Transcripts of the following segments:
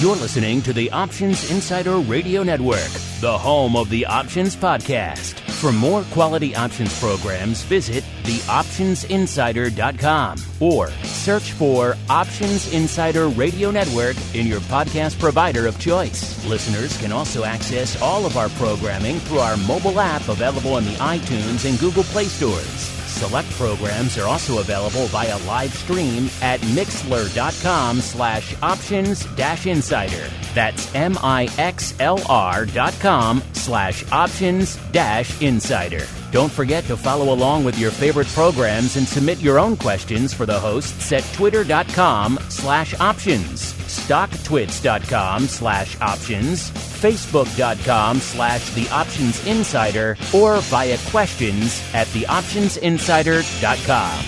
You're listening to the Options Insider Radio Network, the home of the Options Podcast. For more quality options programs, visit theoptionsinsider.com or search for Options Insider Radio Network in your podcast provider of choice. Listeners can also access all of our programming through our mobile app available in the iTunes and Google Play stores. Select programs are also available via live stream at mixlr.com/options-insider. That's mixlr.com/options-insider. Don't forget to follow along with your favorite programs and submit your own questions for the hosts at twitter.com/options, stocktwits.com/options, facebook.com/theoptionsinsider, or via questions at theoptionsinsider.com.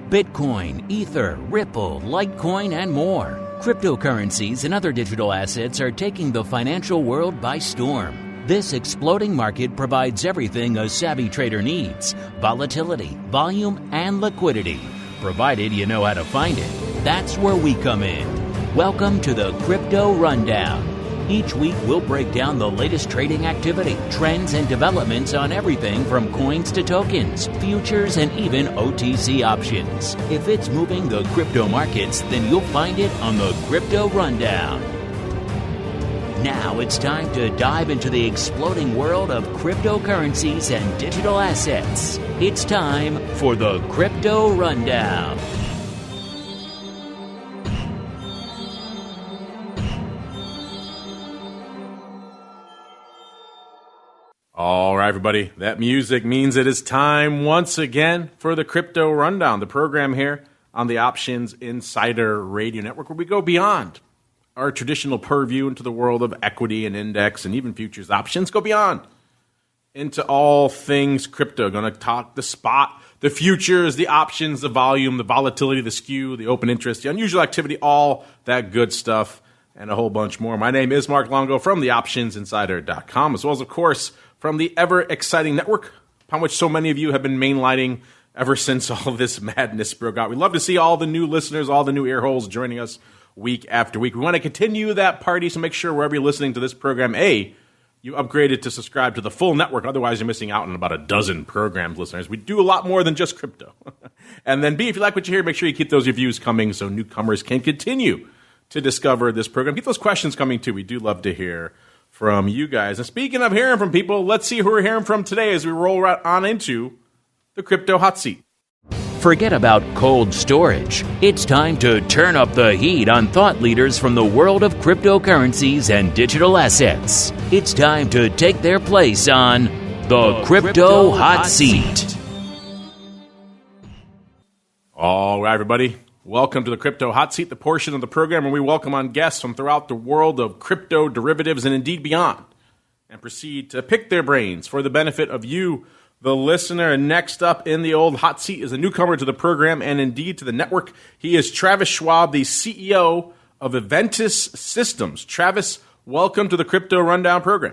Bitcoin, Ether, Ripple, Litecoin, and more. Cryptocurrencies and other digital assets are taking the financial world by storm. This exploding market provides everything a savvy trader needs: volatility, volume, and liquidity. Provided you know how to find it. That's where we come in. Welcome to the Crypto Rundown. Each week, we'll break down the latest trading activity, trends, and developments on everything from coins to tokens, futures, and even OTC options. If it's moving the crypto markets, then you'll find it on the Crypto Rundown. Now it's time to dive into the exploding world of cryptocurrencies and digital assets. It's time for the Crypto Rundown. All right, everybody, that music means it is time once again for the Crypto Rundown, the program here on the Options Insider Radio Network, where we go beyond our traditional purview into the world of equity and index and even futures options, go beyond into all things crypto. Going to talk the spot, the futures, the options, the volume, the volatility, the SKEW, the open interest, the unusual activity, all that good stuff, and a whole bunch more. My name is Mark Longo from theoptionsinsider.com, as well as, of course, from the ever-exciting network, upon which so many of you have been mainlighting ever since all this madness broke out. We love to see all the new listeners, all the new ear holes joining us week after week. We want to continue that party, so make sure wherever you're listening to this program, A, you upgraded to subscribe to the full network. Otherwise, you're missing out on about a dozen programs, listeners. We do a lot more than just crypto. And then B, if you like what you hear, make sure you keep those reviews coming so newcomers can continue to discover this program. Keep those questions coming, too. We do love to hear from you guys. And speaking of hearing from people, let's see who we're hearing from today as we roll right on into the Crypto Hot Seat. Forget about cold storage. It's time to turn up the heat on thought leaders from the world of cryptocurrencies and digital assets. It's time to take their place on the Crypto Hot Seat. All right, everybody. Welcome to the Crypto Hot Seat, the portion of the program where we welcome on guests from throughout the world of crypto, derivatives, and indeed beyond, and proceed to pick their brains for the benefit of you, the listener. And next up in the old hot seat is a newcomer to the program and indeed to the network. He is Travis Schwab, the CEO of EVENTUS Systems. Travis, welcome to the Crypto Rundown program.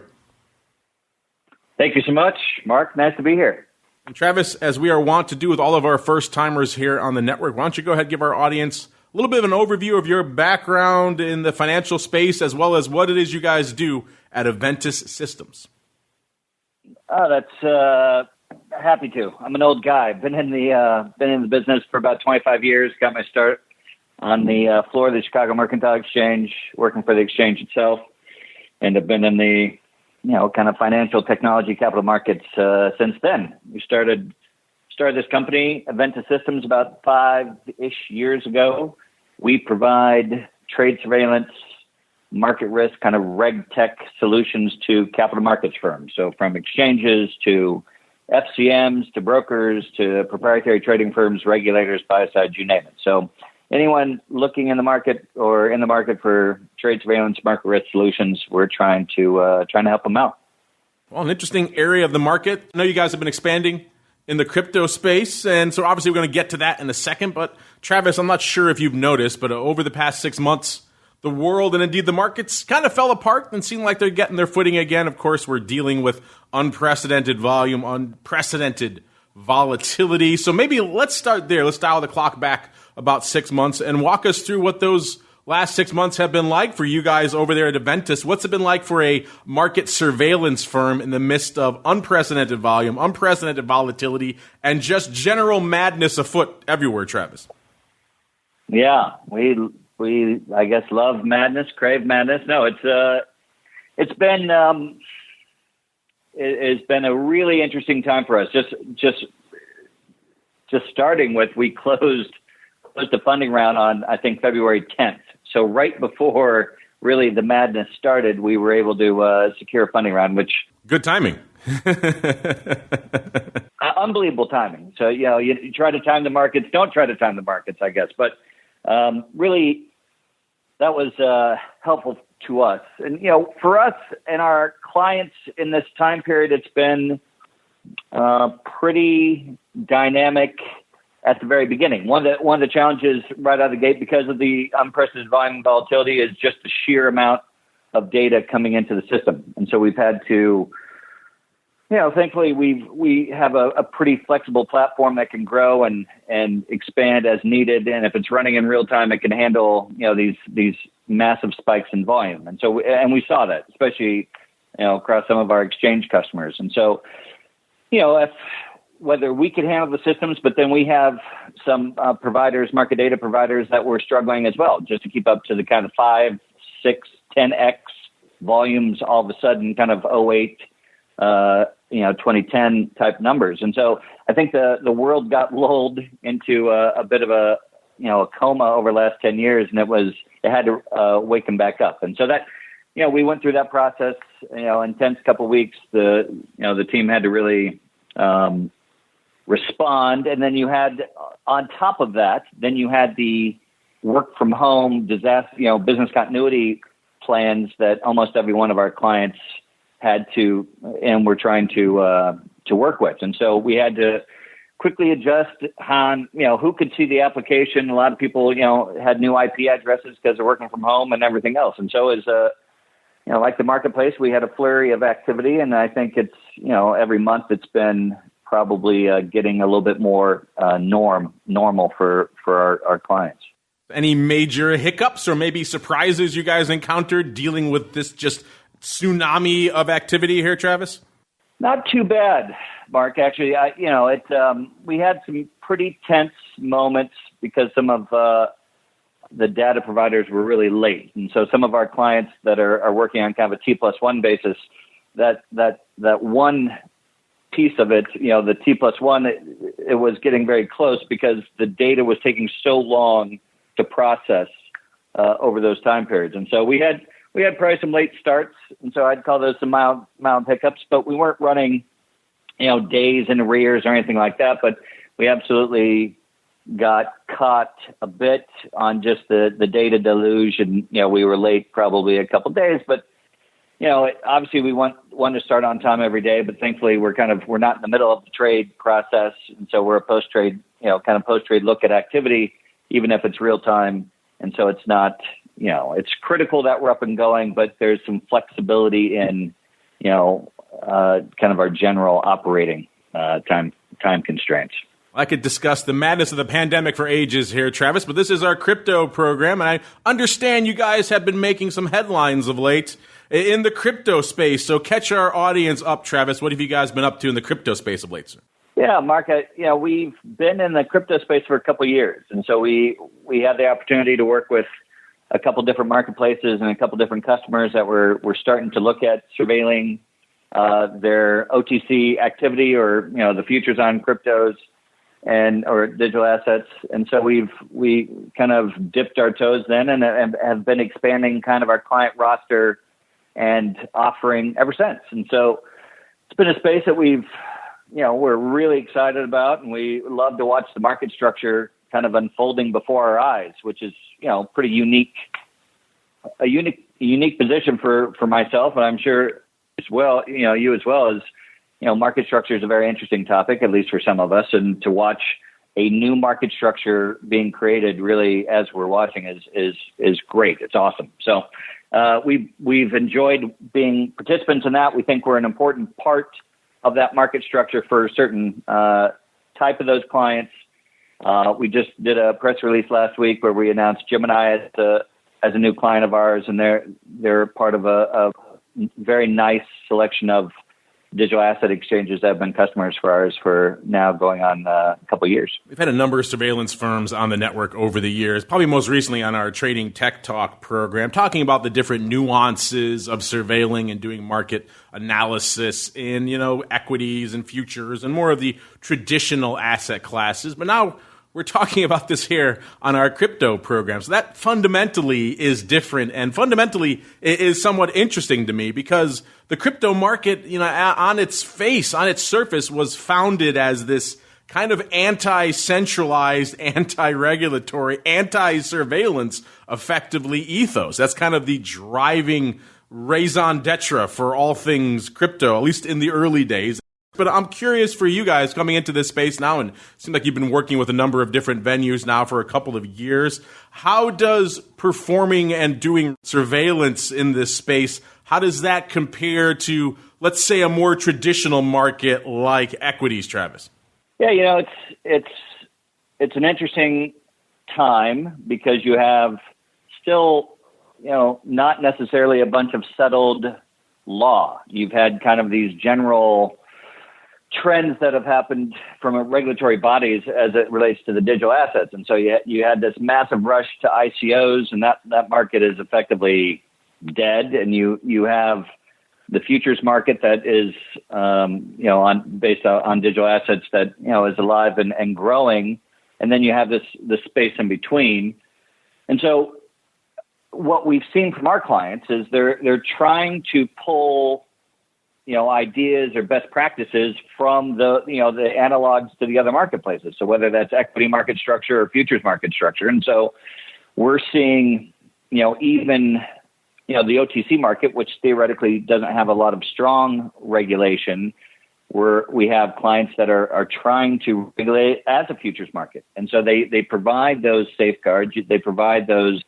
Thank you so much, Mark. Nice to be here. And Travis, as we are wont to do with all of our first-timers here on the network, why don't you go ahead and give our audience a little bit of an overview of your background in the financial space as well as what it is you guys do at EVENTUS Systems. That's happy to. I'm an old guy. Been in the business for about 25 years. Got my start on the floor of the Chicago Mercantile Exchange, working for the exchange itself, and have been in the kind of financial technology capital markets since then. We started this company, EVENTUS Systems, about 5-ish years ago. We provide trade surveillance, market risk, kind of reg tech solutions to capital markets firms. So from exchanges to FCMs to brokers to proprietary trading firms, regulators, buy-side, you name it. So anyone looking in the market or in the market for trade surveillance, market risk solutions, we're trying to help them out. Well, an interesting area of the market. I know you guys have been expanding in the crypto space, and so obviously we're going to get to that in a second. But Travis, I'm not sure if you've noticed, but over the past 6 months, the world and indeed the markets kind of fell apart and seem like they're getting their footing again. Of course, we're dealing with unprecedented volume, unprecedented volatility. So maybe let's start there. Let's dial the clock back about 6 months and walk us through what those last 6 months have been like for you guys over there at EVENTUS. What's it been like for a market surveillance firm in the midst of unprecedented volume, unprecedented volatility, and just general madness afoot everywhere, Travis? Yeah, we I guess love madness, crave madness. No, it's been a really interesting time for us. Just starting with, we closed the funding round on, I think, February 10th. So right before really the madness started, we were able to secure a funding round, which good timing. Unbelievable timing. So you try to time the markets. Don't try to time the markets, I guess. But really, that was helpful to us. And for us and our clients in this time period, it's been pretty dynamic at the very beginning. One of the challenges right out of the gate, because of the unprecedented volume and volatility, is just the sheer amount of data coming into the system. And so we've had to, thankfully we have a pretty flexible platform that can grow and expand as needed. And if it's running in real time, it can handle, these massive spikes in volume. And so, we saw that, especially, across some of our exchange customers. And so, whether we could handle the systems, but then we have some providers, market data providers, that were struggling as well, just to keep up to the kind of 5, 6, 10x volumes all of a sudden, kind of 08, 2010 type numbers. And so I think the world got lulled into a bit of a coma over the last 10 years, and it had to wake them back up. And so that, we went through that process, intense couple of weeks. The team had to really respond. And then you had, on top of that, the work from home disaster, business continuity plans that almost every one of our clients had to, and we're trying to work with. And so we had to quickly adjust on, who could see the application. A lot of people, had new IP addresses because they're working from home and everything else. And so as like the marketplace, we had a flurry of activity, and I think it's, every month it's been probably getting a little bit more normal for our clients. Any major hiccups or maybe surprises you guys encountered dealing with this just tsunami of activity here, Travis? Not too bad, Mark. Actually, we had some pretty tense moments because some of the data providers were really late, and so some of our clients that are working on kind of a T+1 basis, that one piece of it, the T+1, it was getting very close because the data was taking so long to process over those time periods. And so we had probably some late starts, and so I'd call those some mild hiccups, but we weren't running, days in arrears or anything like that. But we absolutely got caught a bit on just the data deluge, and we were late probably a couple of days, but obviously we want to start on time every day, but thankfully we're not in the middle of the trade process. And so we're a post-trade, post-trade look at activity, even if it's real time. And so it's not, it's critical that we're up and going, but there's some flexibility in, kind of our general operating time constraints. I could discuss the madness of the pandemic for ages here, Travis, but this is our crypto program, and I understand you guys have been making some headlines of late in the crypto space. So catch our audience up, Travis. What have you guys been up to in the crypto space of late, sir? Yeah, Mark, we've been in the crypto space for a couple of years. And so we had the opportunity to work with a couple different marketplaces and a couple different customers that we're starting to look at surveilling their OTC activity, or, the futures on cryptos or digital assets. And so we kind of dipped our toes then and have been expanding kind of our client roster and offering ever since. And so it's been a space that we're really excited about, and we love to watch the market structure kind of unfolding before our eyes, which is, pretty unique, a unique position for myself. And I'm sure as well, you as well, as, market structure is a very interesting topic, at least for some of us, and to watch a new market structure being created really as we're watching is great. It's awesome. So we've enjoyed being participants in that. We think we're an important part of that market structure for a certain type of those clients. We just did a press release last week where we announced Gemini as a new client of ours, and they're part of a very nice selection of digital asset exchanges that have been customers for ours for now going on a couple of years. We've had a number of surveillance firms on the network over the years, probably most recently on our Trading Tech Talk program, talking about the different nuances of surveilling and doing market analysis in, equities and futures and more of the traditional asset classes. But now we're talking about this here on our crypto program. So that fundamentally is different and fundamentally is somewhat interesting to me because the crypto market, on its face, on its surface, was founded as this kind of anti-centralized, anti-regulatory, anti-surveillance, effectively, ethos. That's kind of the driving raison d'etre for all things crypto, at least in the early days. But I'm curious for you guys coming into this space now, and it seems like you've been working with a number of different venues now for a couple of years. How does performing and doing surveillance in this space, how does that compare to, let's say, a more traditional market like equities, Travis? Yeah, it's an interesting time because you have still, not necessarily a bunch of settled law. You've had kind of these general trends that have happened from regulatory bodies as it relates to the digital assets. And so you had this massive rush to ICOs, and that market is effectively dead. And you have the futures market that is, based on digital assets that, is alive and growing. And then you have this space in between. And so what we've seen from our clients is they're trying to pull ideas or best practices from the analogs to the other marketplaces. So whether that's equity market structure or futures market structure. And so we're seeing, even, the OTC market, which theoretically doesn't have a lot of strong regulation, we have clients that are trying to regulate as a futures market. And so they provide those safeguards. They provide those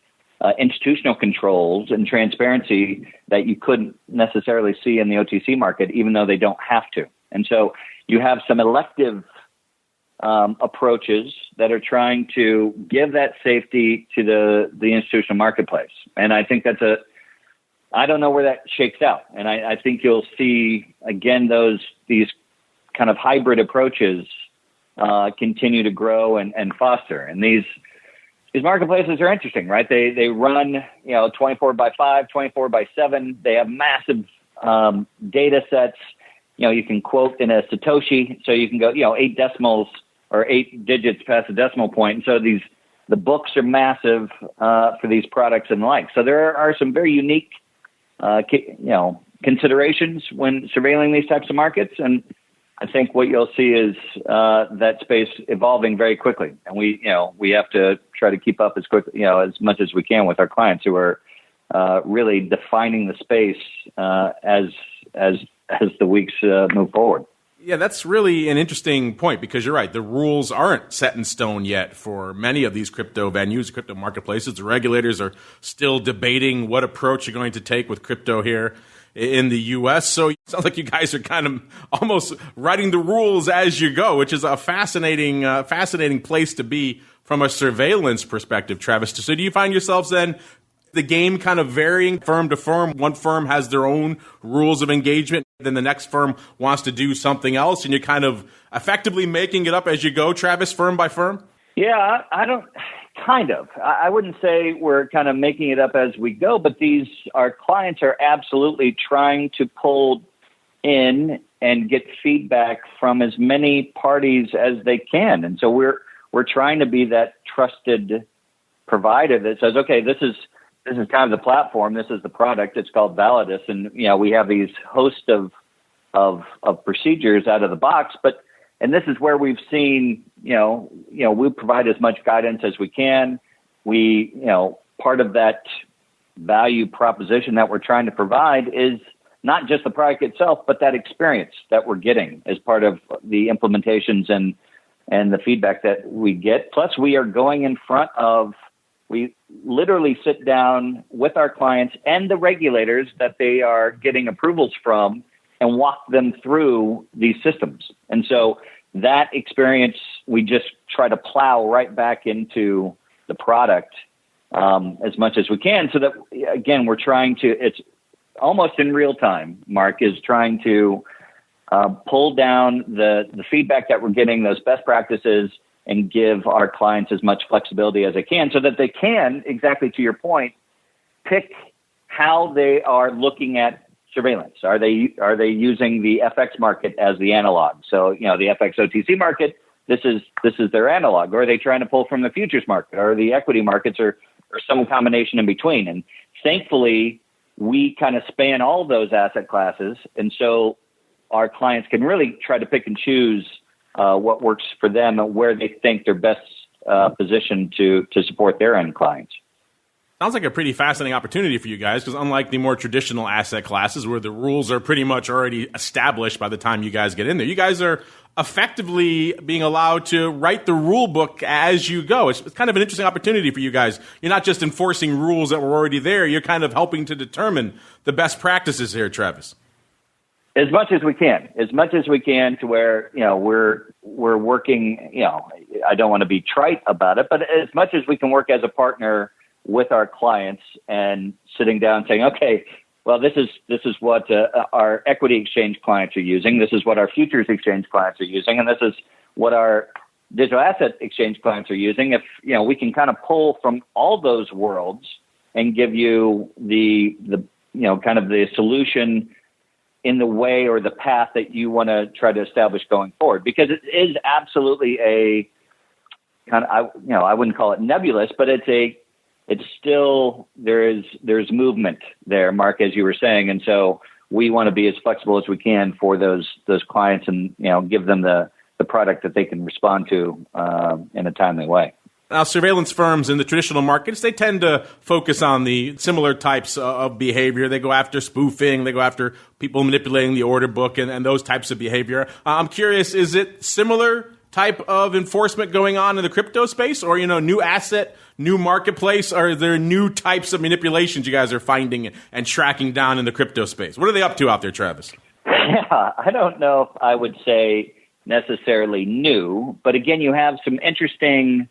institutional controls and transparency that you couldn't necessarily see in the OTC market, even though they don't have to. And so you have some elective approaches that are trying to give that safety to the institutional marketplace. And I think I don't know where that shakes out. And I think you'll see, again, these kind of hybrid approaches continue to grow and foster. And these marketplaces are interesting, right? They run, 24/5, 24/7. They have massive data sets. You can quote in a Satoshi, so you can go, 8 decimals or 8 digits past the decimal point. And so the books are massive for these products and the like. So there are some very unique, considerations when surveilling these types of markets. And I think what you'll see is that space evolving very quickly, and we have to try to keep up as quickly, as much as we can with our clients who are really defining the space as the weeks move forward. Yeah, that's really an interesting point because you're right. The rules aren't set in stone yet for many of these crypto venues, crypto marketplaces. The regulators are still debating what approach you're going to take with crypto here in the U.S. So it sounds like you guys are kind of almost writing the rules as you go, which is a fascinating place to be from a surveillance perspective, Travis. So do you find yourselves then the game kind of varying firm to firm? One firm has their own rules of engagement, then the next firm wants to do something else, and you're kind of effectively making it up as you go, Travis, firm by firm? Yeah, I wouldn't say we're kind of making it up as we go, but our clients are absolutely trying to pull in and get feedback from as many parties as they can. And so we're trying to be that trusted provider that says, okay, this is kind of the platform. This is the product. It's called VOLATILITY. And, we have these host of procedures out of the box, and this is where we've seen, we provide as much guidance as we can. We, part of that value proposition that we're trying to provide is not just the product itself, but that experience that we're getting as part of the implementations and and the feedback that we get. Plus, we are going in front of, we literally sit down with our clients and the regulators that they are getting approvals from and walk them through these systems. And so that experience, we just try to plow right back into the product as much as we can, so that, again, we're trying to, it's almost in real time, Mark, is trying to pull down the feedback that we're getting, those best practices, and give our clients as much flexibility as they can, so that they can, exactly to your point, pick how they are looking at surveillance. Are they using the FX market as the analog? So, the FX OTC market, this is their analog. Or are they trying to pull from the futures market or the equity markets, or some combination in between? And thankfully, we kind of span all those asset classes, and so our clients can really try to pick and choose what works for them and where they think they're best positioned to support their end clients. Sounds like a pretty fascinating opportunity for you guys, because unlike the more traditional asset classes where the rules are pretty much already established by the time you guys get in there, you guys are effectively being allowed to write the rule book as you go. It's kind of an interesting opportunity for you guys. You're not just enforcing rules that were already there. You're kind of helping to determine the best practices here, Travis. As much as we can to where, we're working, I don't want to be trite about it, but as much as we can work as a partner with our clients and sitting down saying, okay, well, this is what our equity exchange clients are using. This is what our futures exchange clients are using. And this is what our digital asset exchange clients are using. If, we can kind of pull from all those worlds and give you the kind of the solution in the way or the path that you want to try to establish going forward, because it is absolutely a kind of, I wouldn't call it nebulous, but it's still, there's movement there, Mark, as you were saying. And so we want to be as flexible as we can for those clients and, give them the product that they can respond to in a timely way. Now, surveillance firms in the traditional markets, they tend to focus on the similar types of behavior. They go after spoofing. They go after people manipulating the order book and those types of behavior. I'm curious, is it similar type of enforcement going on in the crypto space, or, new asset, new marketplace? Are there new types of manipulations you guys are finding and tracking down in the crypto space? What are they up to out there, Travis? Yeah, I don't know if I would say necessarily new, but again, you have some interesting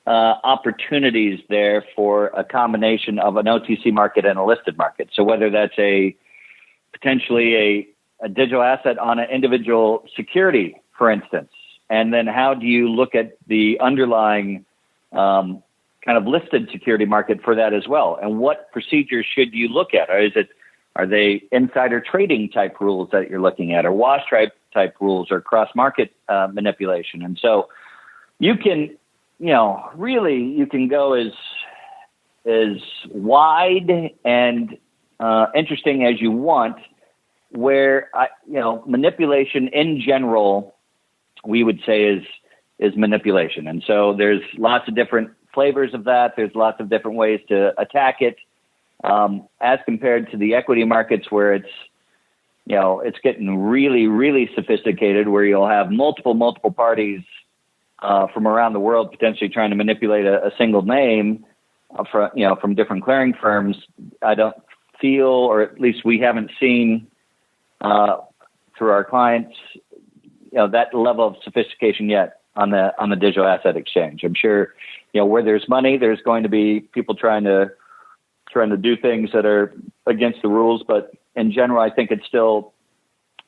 opportunities there for a combination of an OTC market and a listed market. So whether that's potentially a digital asset on an individual security, for instance, and then how do you look at the underlying kind of listed security market for that as well? And what procedures should you look at? Are they insider trading type rules that you're looking at, or wash type rules, or cross market manipulation? And so you can, really you can go as wide and interesting as you want, where manipulation in general, we would say is manipulation. And so there's lots of different flavors of that. There's lots of different ways to attack it, as compared to the equity markets, where it's getting really, really sophisticated, where you'll have multiple parties from around the world potentially trying to manipulate a single name from different clearing firms. I don't feel, or at least we haven't seen through our clients, that level of sophistication yet on the digital asset exchange. I'm sure, where there's money, there's going to be people trying to do things that are against the rules. But in general, I think it's still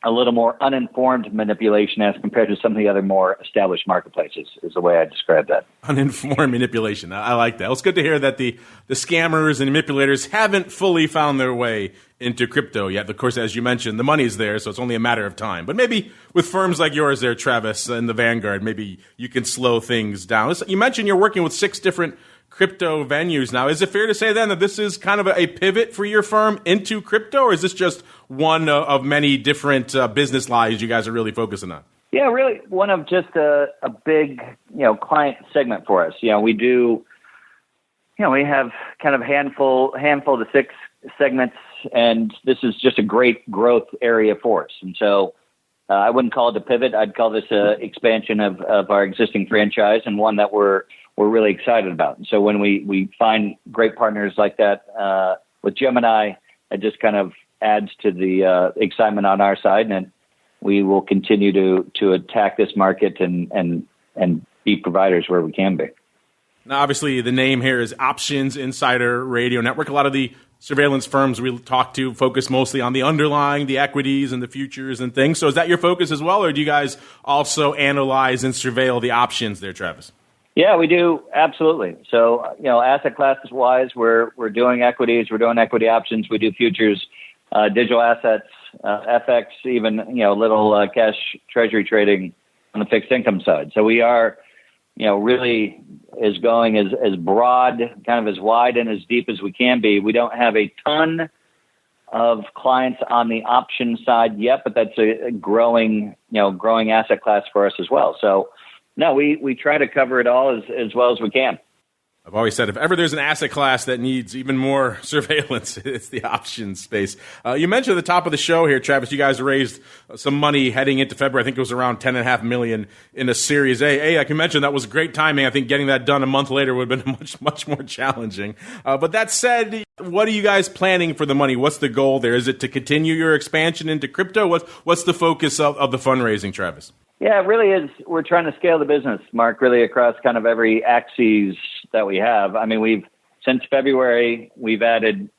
a little more uninformed manipulation as compared to some of the other more established marketplaces, is the way I describe that. Uninformed manipulation. I like that. Well, it's good to hear that the scammers and manipulators haven't fully found their way into crypto yet. Of course, as you mentioned, the money's there, so it's only a matter of time. But maybe with firms like yours there, Travis, and the Vanguard, maybe you can slow things down. You mentioned you're working with 6 different crypto venues now. Is it fair to say then that this is kind of a pivot for your firm into crypto, or is this just one of many different business lines you guys are really focusing on? Yeah, really one of just a big, client segment for us. We do, we have kind of handful to 6 segments, and this is just a great growth area for us. And so I wouldn't call it a pivot. I'd call this a expansion of our existing franchise, and one that we're really excited about. And so when we find great partners like that with Gemini, it just kind of adds to the excitement on our side, and we will continue to attack this market and be providers where we can be. Now, obviously, the name here is Options Insider Radio Network. A lot of the surveillance firms we talk to focus mostly on the underlying, the equities and the futures and things. So is that your focus as well, or do you guys also analyze and surveil the options there, Travis? Yeah, we do. Absolutely. So, asset classes wise, we're doing equities, we're doing equity options, we do futures, digital assets, FX, even, little cash treasury trading on the fixed income side. So we are, really is going as broad, kind of as wide and as deep as we can be. We don't have a ton of clients on the option side yet, but that's a growing asset class for us as well. So no, we try to cover it all as well as we can. I've always said if ever there's an asset class that needs even more surveillance, it's the options space. You mentioned at the top of the show here, Travis, you guys raised some money heading into February. I think it was around $10.5 million in a Series A. Hey, like you mentioned, that was great timing. I think getting that done a month later would have been much more challenging. But that said, what are you guys planning for the money? What's the goal there? Is it to continue your expansion into crypto? What's the focus of the fundraising, Travis? Yeah, it really is. We're trying to scale the business, Mark, really across kind of every axis that we have. I mean, since February, we've added,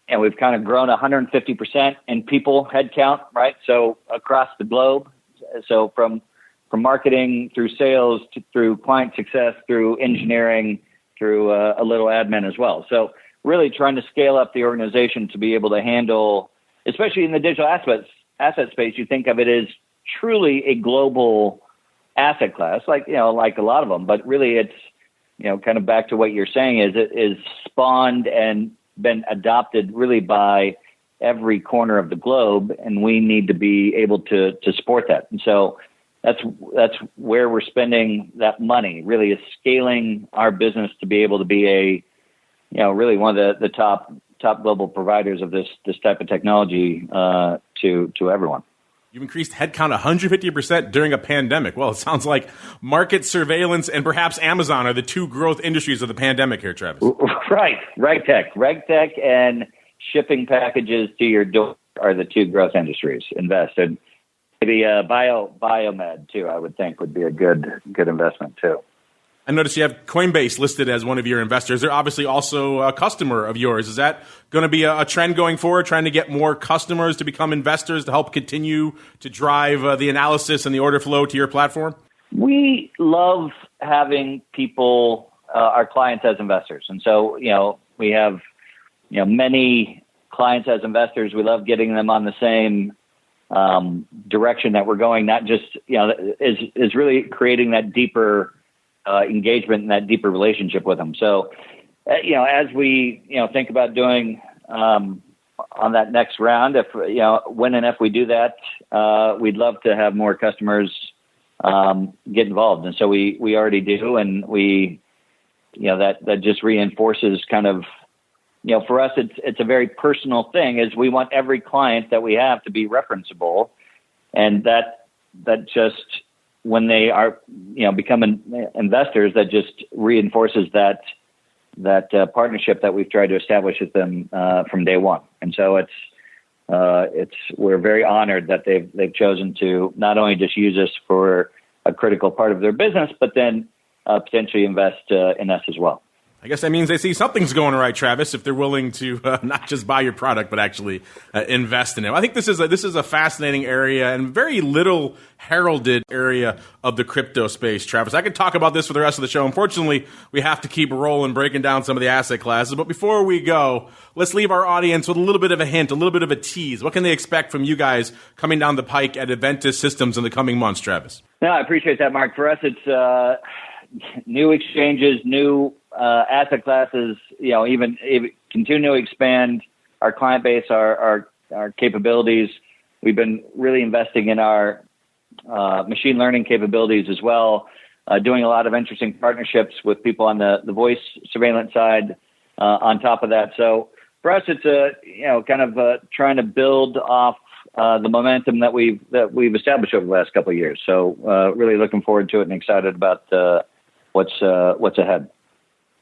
and we've kind of grown 150% in people headcount, right? So across the globe. So from marketing through sales through client success, through engineering, through a little admin as well. So really trying to scale up the organization to be able to handle, especially in the digital asset space, you think of it as truly a global asset class, like a lot of them, but really it's, kind of back to what you're saying is spawned and been adopted really by every corner of the globe. And we need to be able to support that. And so that's where we're spending that money, really is scaling our business to be able to be really one of the top global providers of this type of technology, to everyone. You've increased headcount 150% during a pandemic. Well, it sounds like market surveillance and perhaps Amazon are the two growth industries of the pandemic here, Travis. Right. RegTech and shipping packages to your door are the two growth industries. Invest in maybe biomed too, I would think would be a good investment too. I noticed you have Coinbase listed as one of your investors. They're obviously also a customer of yours. Is that going to be a trend going forward, trying to get more customers to become investors to help continue to drive the analysis and the order flow to your platform? We love having people, our clients as investors. And so, we have, many clients as investors. We love getting them on the same direction that we're going, not just, is really creating that deeper engagement and that deeper relationship with them. So, as we, think about doing on that next round, when and if we do that, we'd love to have more customers get involved. And so we already do. And we, that just reinforces kind of, for us, it's a very personal thing is we want every client that we have to be referenceable. And that just, when they are, becoming investors, that just reinforces that partnership that we've tried to establish with them from day one. And so we're very honored that they've chosen to not only just use us for a critical part of their business, but then potentially invest in us as well. I guess that means they see something's going right, Travis, if they're willing to not just buy your product, but actually invest in it. I think this is a fascinating area and very little heralded area of the crypto space, Travis. I could talk about this for the rest of the show. Unfortunately, we have to keep rolling, breaking down some of the asset classes. But before we go, let's leave our audience with a little bit of a hint, a little bit of a tease. What can they expect from you guys coming down the pike at EVENTUS Systems in the coming months, Travis? No, I appreciate that, Mark. For us, it's new exchanges, new asset classes, even continue to expand our client base, our capabilities. We've been really investing in our machine learning capabilities as well, doing a lot of interesting partnerships with people on the voice surveillance side on top of that. So for us, it's kind of trying to build off the momentum that we've established over the last couple of years. So really looking forward to it and excited about what's ahead.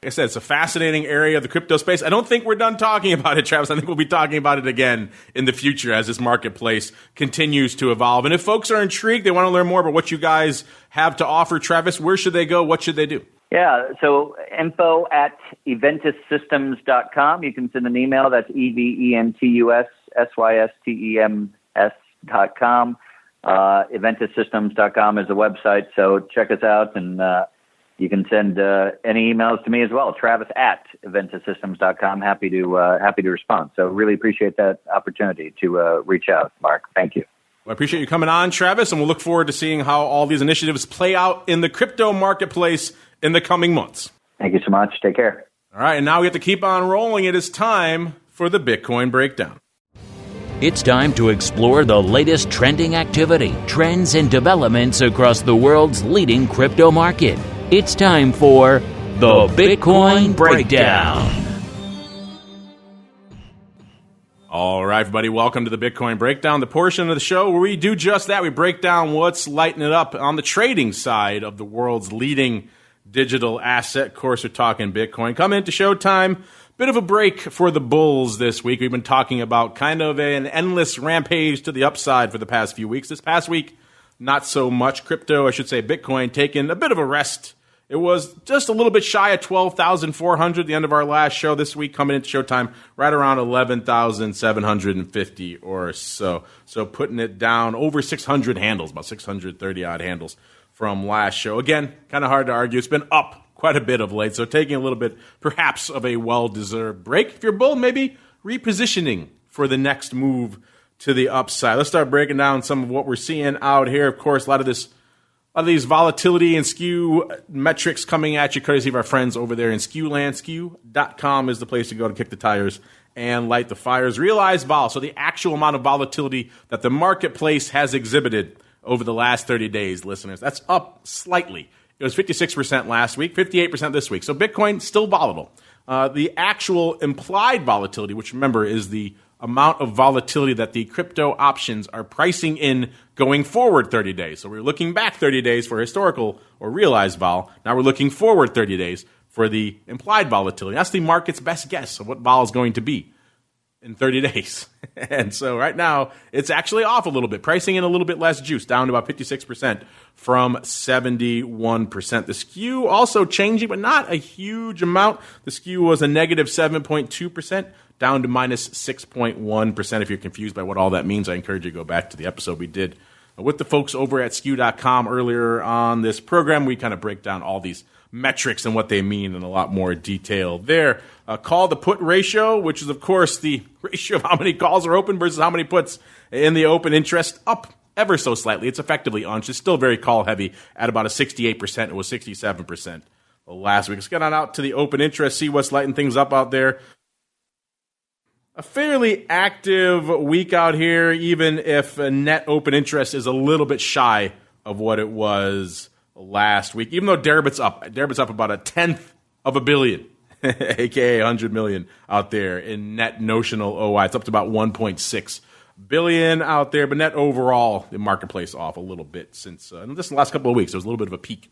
Like I said, it's a fascinating area of the crypto space. I don't think we're done talking about it, Travis. I think we'll be talking about it again in the future as this marketplace continues to evolve. And if folks are intrigued, they want to learn more about what you guys have to offer, Travis, where should they go? What should they do? Yeah, so info@eventussystems.com. You can send an email. That's EVENTUSSYSTEMS.com. Eventussystems.com is the website. So check us out, and you can send any emails to me as well, Travis@eventussystems.com. Happy to respond. So really appreciate that opportunity to reach out, Mark. Thank you. Well, I appreciate you coming on, Travis, and we'll look forward to seeing how all these initiatives play out in the crypto marketplace in the coming months. Thank you so much. Take care. All right, and now we have to keep on rolling. It is time for the Bitcoin Breakdown. It's time to explore the latest trending activity, trends, and developments across the world's leading crypto market. It's time for the Bitcoin Breakdown. All right, everybody, welcome to the Bitcoin Breakdown, the portion of the show where we do just that. We break down what's lighting it up on the trading side of the world's leading digital asset. Of course, we're talking Bitcoin. Coming into showtime, bit of a break for the bulls this week. We've been talking about kind of an endless rampage to the upside for the past few weeks. This past week, not so much. Crypto, I should say Bitcoin, taking a bit of a rest. It was just a little bit shy of 12,400 at the end of our last show. This week, coming into showtime, right around 11,750 or so. So putting it down over 600 handles, about 630-odd handles from last show. Again, kind of hard to argue. It's been up quite a bit of late, so taking a little bit, perhaps, of a well-deserved break. If you're a bull, maybe repositioning for the next move to the upside. Let's start breaking down some of what we're seeing out here. Of course, a lot of these volatility and SKEW metrics coming at you courtesy of our friends over there in SKEW land. SKEW.com is the place to go to kick the tires and light the fires. Realized vol, so the actual amount of volatility that the marketplace has exhibited over the last 30 days, listeners. That's up slightly. It was 56% last week, 58% this week. So Bitcoin still volatile. The actual implied volatility, which remember is the amount of volatility that the crypto options are pricing in going forward 30 days. So we're looking back 30 days for historical or realized vol. Now we're looking forward 30 days for the implied volatility. That's the market's best guess of what vol is going to be in 30 days. And so right now, it's actually off a little bit, pricing in a little bit less juice, down to about 56% from 71%. The SKEW also changing, but not a huge amount. The SKEW was a negative 7.2%, down to minus 6.1%. If you're confused by what all that means, I encourage you to go back to the episode we did with the folks over at SKEW.com earlier on this program. We kind of break down all these metrics and what they mean in a lot more detail there. Call to put ratio, which is, of course, the ratio of how many calls are open versus how many puts in the open interest, up ever so slightly. It's effectively unched. It's still very call heavy at about a 68%. It was 67% last week. Let's get on out to the open interest, see what's lighting things up out there. A fairly active week out here, even if net open interest is a little bit shy of what it was last week. Even though DEREBIT's up about 1/10 of a billion, aka 100 million out there in net notional OI. It's up to about 1.6 billion out there, but net overall, the marketplace off a little bit since just the last couple of weeks. There was a little bit of a peak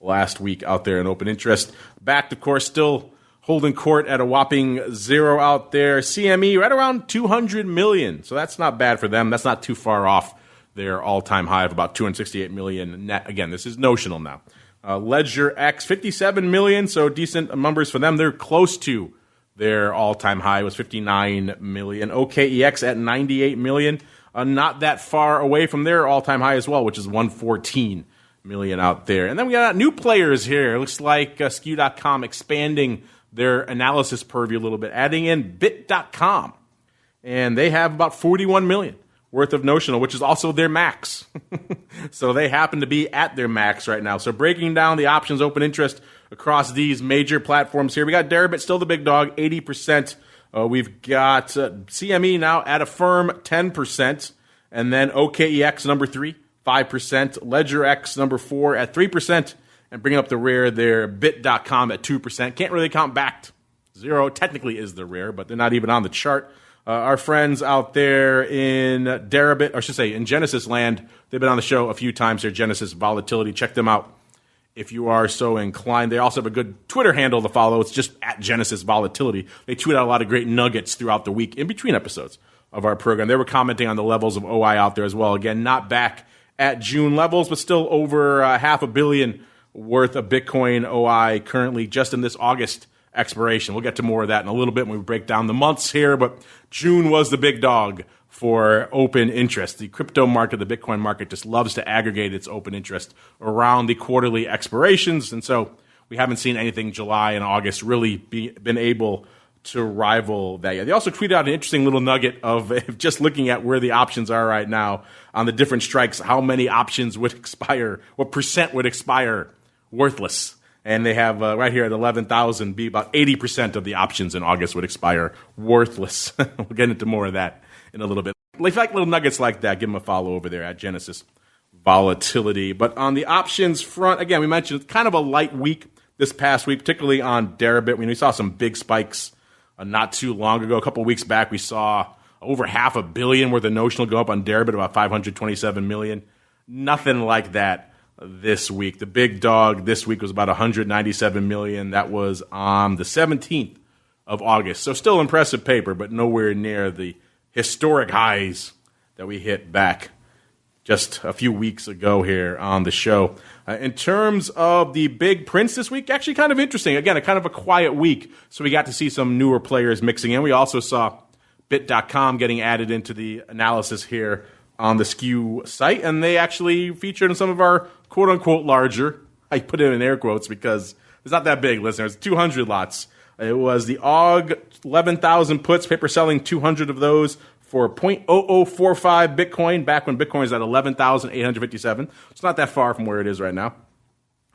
last week out there in open interest. BAKKT, of course, still holding court at a whopping 0 out there. CME right around 200 million. So that's not bad for them. That's not too far off their all-time high of about 268 million net. Again, this is notional now. Ledger X, 57 million. So decent numbers for them. They're close to their all-time high. It was 59 million. OKEX at 98 million. Not that far away from their all-time high as well, which is 114 million out there. And then we got new players here. It looks like SKEW.com expanding their analysis purview a little bit, adding in bit.com. And they have about 41 million worth of notional, which is also their max. So they happen to be at their max right now. So breaking down the options open interest across these major platforms here, we got DEREBIT, still the big dog, 80%. We've got CME now at a firm 10%. And then OKEX number 3, 5%. Ledger X number 4 at 3%. And bringing up the rear there, bit.com at 2%. Can't really count BAKKT. 0 technically is the rear, but they're not even on the chart. Our friends out there in DEREBIT, or I should say in Genesis land, they've been on the show a few times here, Genesis Volatility. Check them out if you are so inclined. They also have a good Twitter handle to follow. It's just at Genesis Volatility. They tweet out a lot of great nuggets throughout the week in between episodes of our program. They were commenting on the levels of OI out there as well. Again, not back at June levels, but still over $500 million worth of Bitcoin OI currently just in this August expiration. We'll get to more of that in a little bit when we break down the months here, but June was the big dog for open interest. The crypto market, the Bitcoin market, just loves to aggregate its open interest around the quarterly expirations, and so we haven't seen anything July and August really been able to rival that yet. They also tweeted out an interesting little nugget of just looking at where the options are right now on the different strikes, how many options would expire, what percent would expire worthless. And they have right here at 11,000 be about 80% of the options in August would expire worthless. We'll get into more of that in a little bit. If you like little nuggets like that, give them a follow over there at Genesis Volatility. But on the options front, again, we mentioned kind of a light week this past week, particularly on DEREBIT. We saw some big spikes not too long ago. A couple of weeks back, we saw over $500 million worth of notional go up on DEREBIT, about $527 million. Nothing like that this week. The big dog this week was about $197 million. That was on the 17th of August. So still impressive paper, but nowhere near the historic highs that we hit back just a few weeks ago here on the show. In terms of the big prints this week, actually kind of interesting. Again, a kind of a quiet week, so we got to see some newer players mixing in. We also saw Bit.com getting added into the analysis here on the SKEW site, and they actually featured in some of our quote-unquote larger, I put it in air quotes because it's not that big, listeners, 200 lots. It was the AUG 11,000 puts, paper selling 200 of those for 0.0045 Bitcoin, back when Bitcoin was at 11,857. It's not that far from where it is right now.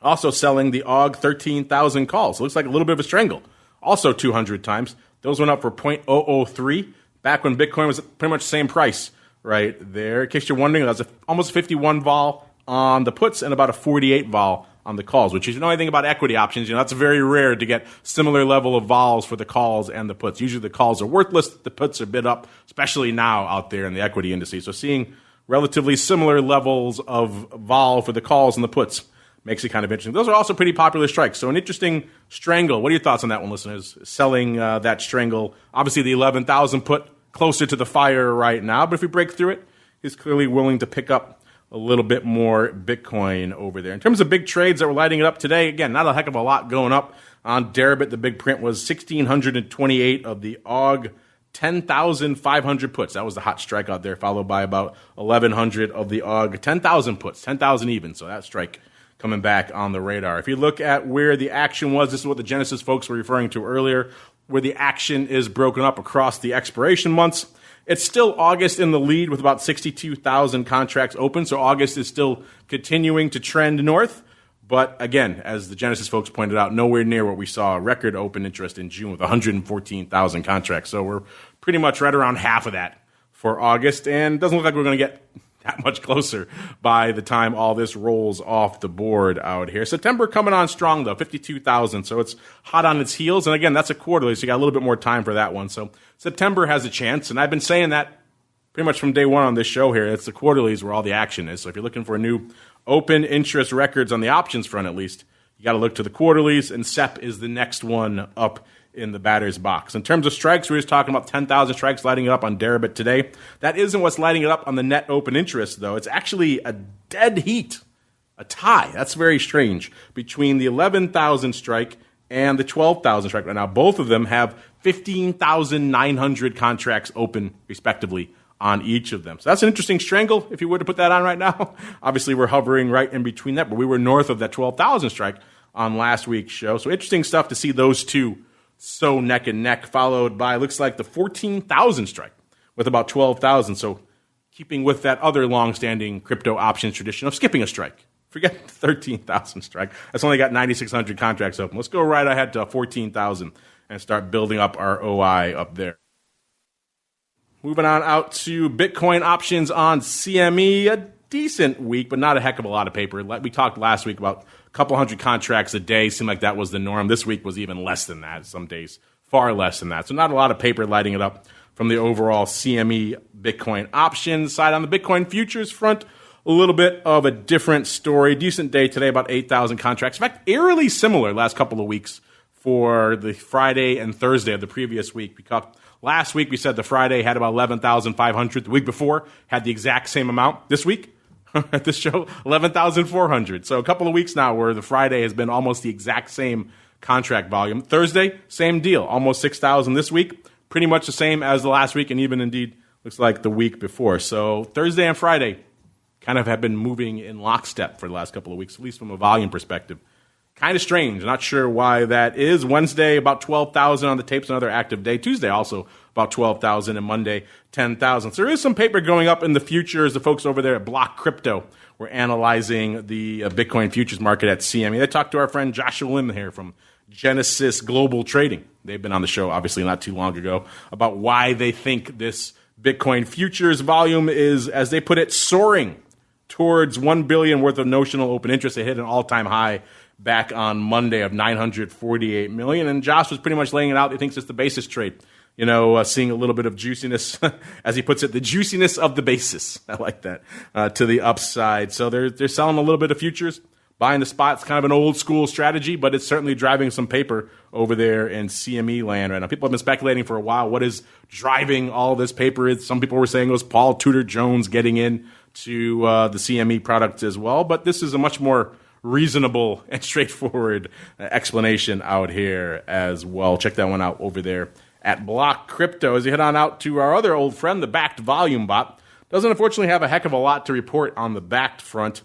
Also selling the AUG 13,000 calls. It looks like a little bit of a strangle. Also 200 times. Those went up for 0.003, back when Bitcoin was pretty much the same price right there. In case you're wondering, that was almost 51 vol on the puts and about a 48 vol on the calls, which if you know anything about equity options, that's very rare to get similar level of vols for the calls and the puts. Usually the calls are worthless, the puts are bid up, especially now out there in the equity indices. So seeing relatively similar levels of vol for the calls and the puts makes it kind of interesting. Those are also pretty popular strikes. So an interesting strangle. What are your thoughts on that one, listeners? Selling that strangle. Obviously the 11,000 put closer to the fire right now, but if we break through it, he's clearly willing to pick up a little bit more Bitcoin over there. In terms of big trades that were lighting it up today, again, not a heck of a lot going up on DEREBIT. The big print was 1,628 of the AUG 10,500 puts. That was the hot strike out there, followed by about 1,100 of the AUG 10,000 puts, 10,000 even. So that strike coming back on the radar. If you look at where the action was, this is what the Genesis folks were referring to earlier, where the action is broken up across the expiration months. It's still August in the lead with about 62,000 contracts open, so August is still continuing to trend north. But again, as the Genesis folks pointed out, nowhere near what we saw, record open interest in June with 114,000 contracts. So we're pretty much right around half of that for August, and it doesn't look like we're going to get that much closer by the time all this rolls off the board out here. September coming on strong, though, 52,000, so it's hot on its heels. And again, that's a quarterly, so you got a little bit more time for that one. So September has a chance, and I've been saying that pretty much from day one on this show here. It's the quarterlies where all the action is. So if you're looking for new open interest records on the options front, at least, you got to look to the quarterlies, and SEP is the next one up in the batter's box. In terms of strikes, we're just talking about 10,000 strikes lighting it up on DEREBIT today. That isn't what's lighting it up on the net open interest, though. It's actually a dead heat, a tie. That's very strange, between the 11,000 strike and the 12,000 strike right now. Both of them have 15,900 contracts open, respectively, on each of them. So that's an interesting strangle, if you were to put that on right now. Obviously, we're hovering right in between that, but we were north of that 12,000 strike on last week's show. So interesting stuff to see those two so neck and neck, followed by, looks like, the 14,000 strike with about 12,000. So keeping with that other long-standing crypto options tradition of skipping a strike. Forget the 13,000 strike. That's only got 9,600 contracts open. Let's go right ahead to 14,000 and start building up our OI up there. Moving on out to Bitcoin options on CME. A decent week, but not a heck of a lot of paper. We talked last week about a couple hundred contracts a day. Seemed like that was the norm. This week was even less than that. Some days far less than that. So not a lot of paper lighting it up from the overall CME Bitcoin options side. On the Bitcoin futures front, a little bit of a different story. Decent day today, about 8,000 contracts. In fact, eerily similar last couple of weeks for the Friday and Thursday of the previous week. Because last week we said the Friday had about 11,500. The week before had the exact same amount. This week, at this show, 11,400. So a couple of weeks now where the Friday has been almost the exact same contract volume. Thursday, same deal, almost 6,000 this week. Pretty much the same as the last week and even indeed looks like the week before. So Thursday and Friday kind of have been moving in lockstep for the last couple of weeks, at least from a volume perspective. Kind of strange. Not sure why that is. Wednesday, about 12,000 on the tapes, another active day. Tuesday, also about 12,000, and Monday, 10,000. So there is some paper going up in the futures. The folks over there at Block Crypto were analyzing the Bitcoin futures market at CME. They talked to our friend Joshua Lim here from Genesis Global Trading. They've been on the show, obviously, not too long ago, about why they think this Bitcoin futures volume is, as they put it, soaring towards $1 billion worth of notional open interest. They hit an all-time high back on Monday of $948 million. And Josh was pretty much laying it out. He thinks it's the basis trade. Seeing a little bit of juiciness, as he puts it, the juiciness of the basis. I like that, to the upside. So they're selling a little bit of futures, buying the spots, kind of an old school strategy, but it's certainly driving some paper over there in CME land right now. People have been speculating for a while what is driving all this paper. Some people were saying it was Paul Tudor Jones getting in to the CME product as well, but this is a much more reasonable and straightforward explanation out here as well. Check that one out over there at Block Crypto. As you head on out to our other old friend, the BAKKT volume bot. Doesn't unfortunately have a heck of a lot to report on the BAKKT front.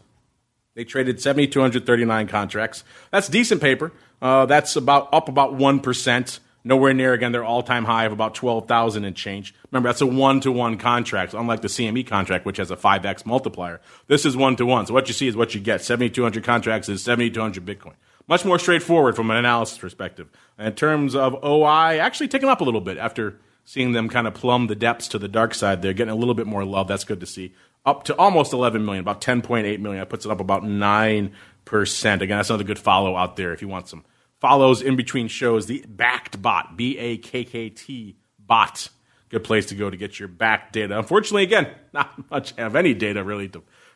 They traded 7,239 contracts. That's decent paper. That's up about 1%. Nowhere near, again, their all-time high of about 12,000 and change. Remember, that's a 1-to-1 contract, unlike the CME contract, which has a 5x multiplier. This is 1-to-1. So what you see is what you get. 7,200 contracts is 7,200 Bitcoin. Much more straightforward from an analysis perspective. In terms of OI, actually ticking up a little bit after seeing them kind of plumb the depths to the dark side. They're getting a little bit more love. That's good to see. Up to almost 11 million, about 10.8 million. That puts it up about 9%. Again, that's another good follow out there if you want some follows in between shows. The BAKKT bot, BAKKT bot. Good place to go to get your BAKKT data. Unfortunately, again, not much of any data really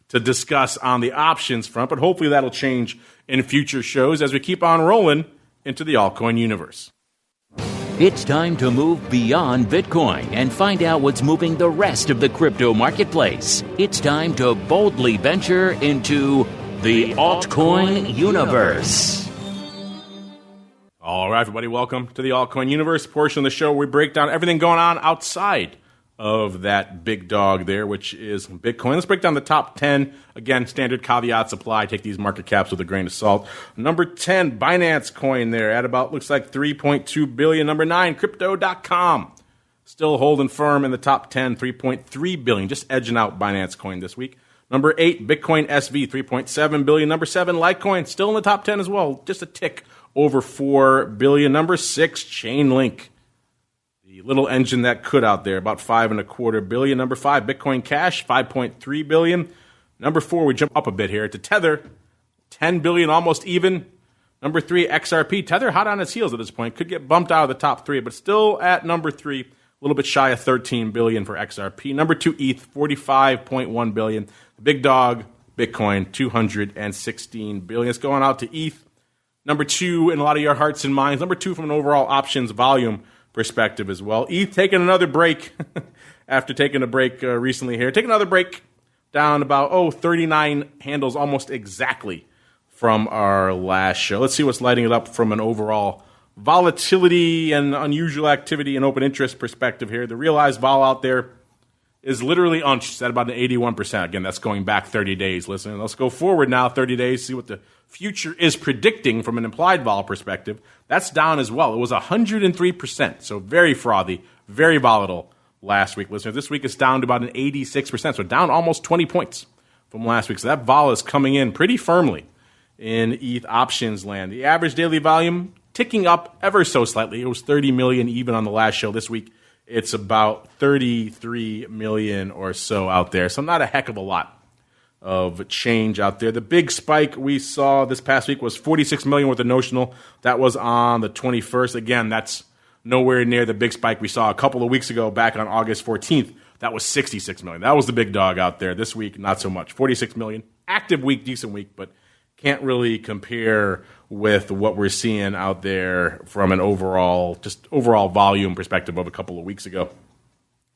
to discuss on the options front, but hopefully that'll change in future shows as we keep on rolling into the altcoin universe. It's time to move beyond Bitcoin and find out what's moving the rest of the crypto marketplace. It's time to boldly venture into the altcoin universe. All right, everybody, welcome to the altcoin universe portion of the show where we break down everything going on outside of that big dog there, which is Bitcoin. Let's break down the top 10. Again, standard caveats apply. Take these market caps with a grain of salt. Number 10, Binance Coin there at about, looks like $3.2 billion. Number 9, Crypto.com. Still holding firm in the top 10, $3.3 billion. Just edging out Binance Coin this week. Number 8, Bitcoin SV, $3.7 billion. Number 7, Litecoin, still in the top 10 as well. Just a tick over $4 billion. Number 6, Chainlink. The little engine that could out there, about $5.25 billion. Number 5, Bitcoin Cash, $5.3 billion. Number 4, we jump up a bit here to Tether, $10 billion, almost even. Number 3, XRP. Tether hot on its heels at this point. Could get bumped out of the top 3, but still at number 3, a little bit shy of $13 billion for XRP. Number 2, ETH, $45.1 billion. The big dog, Bitcoin, $216 billion. It's going out to ETH. Number 2 in a lot of your hearts and minds. Number 2 from an overall options volume perspective as well. ETH taking another break after taking a break recently here. Taking another break down about, 39 handles almost exactly from our last show. Let's see what's lighting it up from an overall volatility and unusual activity and open interest perspective here. The realized vol out there is literally unched at about an 81%. Again, that's going back 30 days. Listen, let's go forward now 30 days, see what the future is predicting from an implied vol perspective. That's down as well. It was 103%, so very frothy, very volatile last week. Listeners, this week it's down to about an 86%, so down almost 20 points from last week. So that vol is coming in pretty firmly in ETH options land. The average daily volume ticking up ever so slightly. It was 30 million even on the last show. This week it's about 33 million or so out there, so not a heck of a lot of change out there. The big spike we saw this past week was 46 million worth of notional. That was on the 21st. Again, that's nowhere near the big spike we saw a couple of weeks ago back on August 14th. That was 66 million. That was the big dog out there. This week, not so much. 46 million. Active week, decent week, but can't really compare with what we're seeing out there from an overall volume perspective of a couple of weeks ago.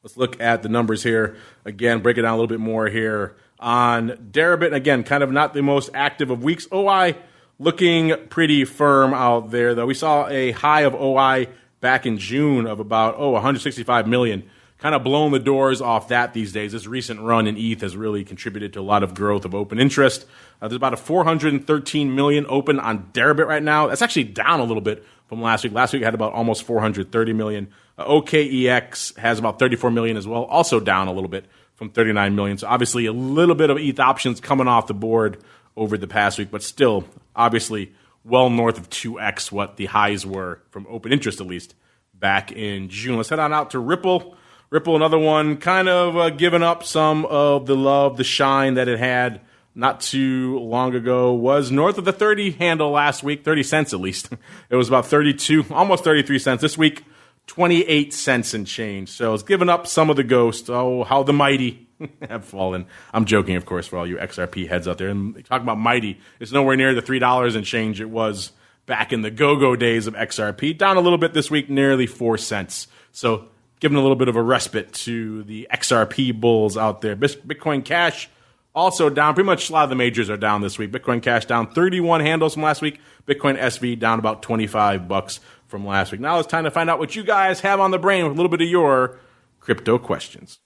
Let's look at the numbers here. Again, break it down a little bit more here on DEREBIT. Again, kind of not the most active of weeks. OI looking pretty firm out there, though. We saw a high of OI back in June of about 165 million. Kind of blown the doors off that these days. This recent run in ETH has really contributed to a lot of growth of open interest. There's about a 413 million open on DEREBIT right now. That's actually down a little bit from last week. Last week had about almost 430 million. OKEX has about 34 million as well, also down a little bit from 39 million. So obviously a little bit of ETH options coming off the board over the past week, but still obviously well north of 2x what the highs were from open interest, at least back in June. Let's head on out to Ripple. Ripple, another one, kind of giving up some of the love, the shine that it had not too long ago. Was north of the 30 handle last week, 30 cents at least. It was about 32, almost 33 cents. This week, 28 cents and change. So it's given up some of the ghost. Oh, how the mighty have fallen. I'm joking, of course, for all you XRP heads out there. And talking about mighty, it's nowhere near the $3 and change it was back in the go-go days of XRP. Down a little bit this week, nearly 4 cents. So giving a little bit of a respite to the XRP bulls out there. Bitcoin Cash also down. Pretty much a lot of the majors are down this week. Bitcoin Cash down 31 handles from last week. Bitcoin SV down about $25 from last week. Now it's time to find out what you guys have on the brain with a little bit of your crypto questions.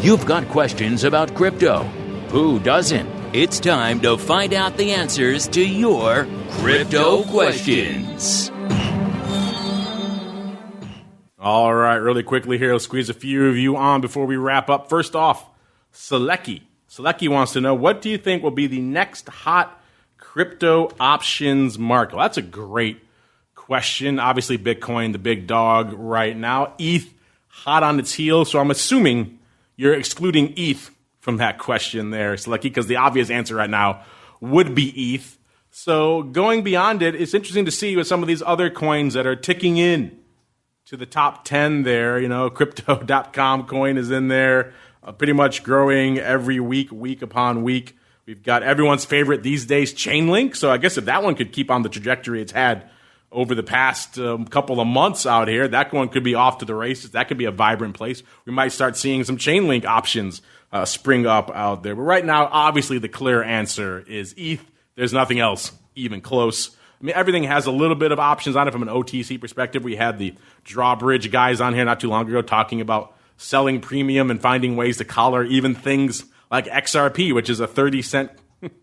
You've got questions about crypto. Who doesn't? It's time to find out the answers to your crypto questions. All right, really quickly here, let's squeeze a few of you on before we wrap up. First off, Selecki. Selecki wants to know, what do you think will be the next hot crypto options market? Well, that's a great question. Obviously, Bitcoin, the big dog right now. ETH, hot on its heels. So I'm assuming you're excluding ETH from that question there, Selecki, because the obvious answer right now would be ETH. So going beyond it, it's interesting to see with some of these other coins that are ticking in to the top 10 there. You know, Crypto.com coin is in there, pretty much growing every week, week upon week. We've got everyone's favorite these days, Chainlink. So I guess if that one could keep on the trajectory it's had over the past couple of months out here, that one could be off to the races. That could be a vibrant place. We might start seeing some Chainlink options spring up out there. But right now, obviously, the clear answer is ETH. There's nothing else even close. I mean, everything has a little bit of options on it from an OTC perspective. We had the Drawbridge guys on here not too long ago talking about selling premium and finding ways to collar even things like XRP, which is a 30-cent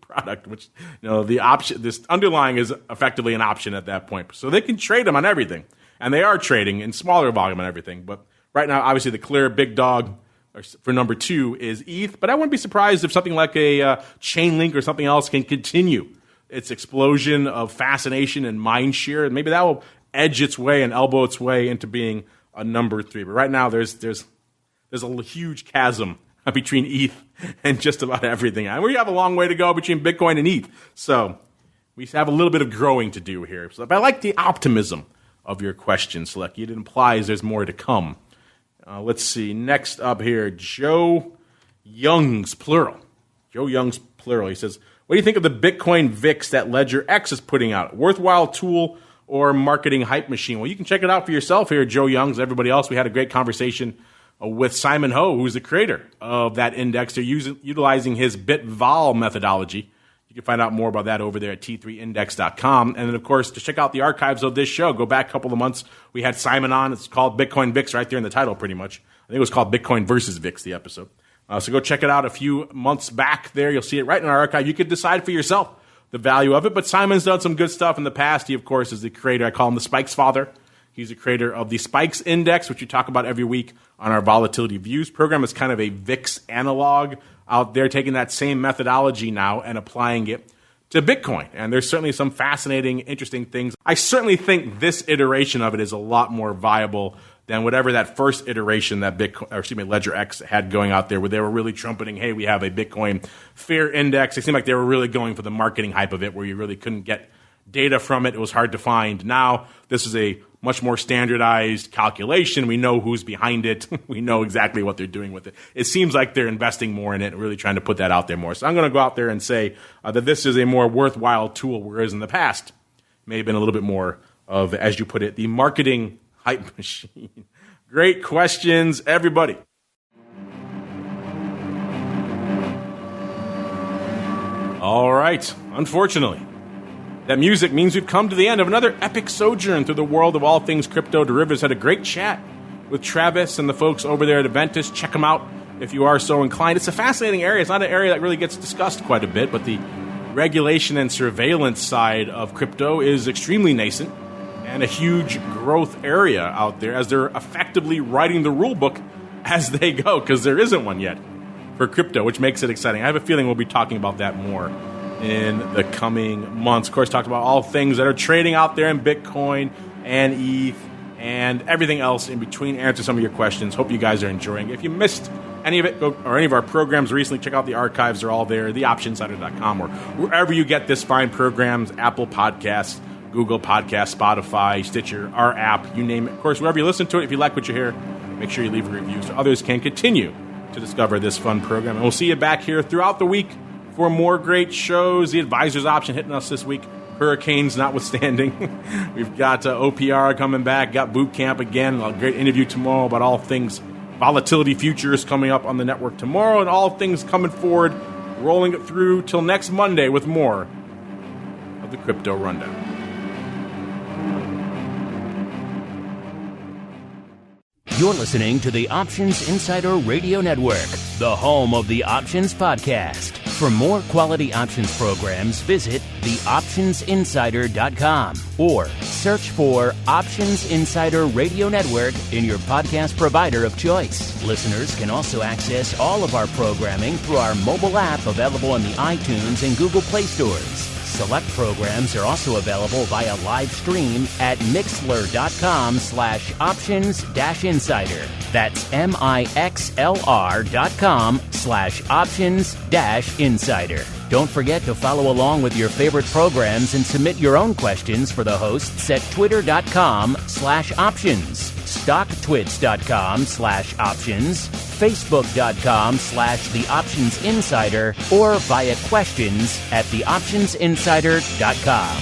product, which, you know, the option, this underlying is effectively an option at that point. So they can trade them on everything. And they are trading in smaller volume on everything. But right now, obviously, the clear big dog for number 2 is ETH. But I wouldn't be surprised if something like a Chainlink or something else can continue its explosion of fascination and mind share, and maybe that will edge its way and elbow its way into being a number 3. But right now, there's a huge chasm between ETH and just about everything. And we have a long way to go between Bitcoin and ETH. So we have a little bit of growing to do here. So, but I like the optimism of your question, Selecki. It implies there's more to come. Let's see. Next up here, Joe Youngs, plural. Joe Youngs, plural. He says, what do you think of the Bitcoin VIX that Ledger X is putting out? Worthwhile tool or marketing hype machine? Well, you can check it out for yourself here, Joe Youngs. Everybody else, we had a great conversation with Simon Ho, who's the creator of that index. They're utilizing his BitVol methodology. You can find out more about that over there at t3index.com. And then, of course, to check out the archives of this show, go back a couple of months. We had Simon on. It's called Bitcoin VIX right there in the title, pretty much. I think it was called Bitcoin versus VIX, the episode. So go check it out a few months back there. You'll see it right in our archive. You could decide for yourself the value of it. But Simon's done some good stuff in the past. He, of course, is the creator. I call him the Spikes father. He's the creator of the Spikes Index, which we talk about every week on our Volatility Views program. It's kind of a VIX analog out there, taking that same methodology now and applying it to Bitcoin. And there's certainly some fascinating, interesting things. I certainly think this iteration of it is a lot more viable than whatever that first iteration that Ledger X had going out there, where they were really trumpeting, hey, we have a Bitcoin Fear Index. It seemed like they were really going for the marketing hype of it, where you really couldn't get data from it. It was hard to find. Now, this is a much more standardized calculation. We know who's behind it. We know exactly what they're doing with it. It seems like they're investing more in it, really trying to put that out there more. So I'm going to go out there and say that this is a more worthwhile tool, whereas in the past, it may have been a little bit more of, as you put it, the marketing hype machine. Great questions, everybody. All right. Unfortunately, that music means we've come to the end of another epic sojourn through the world of all things crypto derivatives. Had a great chat with Travis and the folks over there at EVENTUS. Check them out if you are so inclined. It's a fascinating area. It's not an area that really gets discussed quite a bit, but the regulation and surveillance side of crypto is extremely nascent and a huge growth area out there as they're effectively writing the rule book as they go, because there isn't one yet for crypto, which makes it exciting. I have a feeling we'll be talking about that more in the coming months. Of course, talked about all things that are trading out there in Bitcoin and ETH and everything else in between. Answer some of your questions. Hope you guys are enjoying it. If you missed any of it or any of our programs recently, check out the archives. They're all there, theoptionsinsider.com, or wherever you get this fine programs, Apple Podcasts, Google Podcasts, Spotify, Stitcher, our app, you name it. Of course, wherever you listen to it, if you like what you hear, make sure you leave a review so others can continue to discover this fun program. And we'll see you back here throughout the week for more great shows. The advisor's option hitting us this week, hurricanes notwithstanding. We've got OPR coming back, got boot camp again, a great interview tomorrow about all things volatility futures coming up on the network tomorrow, and all things coming forward, rolling it through till next Monday with more of the Crypto Rundown. You're listening to the Options Insider Radio Network, the home of the Options Podcast. For more quality options programs, visit theoptionsinsider.com or search for Options Insider Radio Network in your podcast provider of choice. Listeners can also access all of our programming through our mobile app available in the iTunes and Google Play stores. Select programs are also available via live stream at mixlr.com/options-insider. That's mixlr.com/options-insider. Don't forget to follow along with your favorite programs and submit your own questions for the hosts at twitter.com/options, stocktwits.com/options, facebook.com/theoptionsinsider, or via questions at theoptionsinsider.com.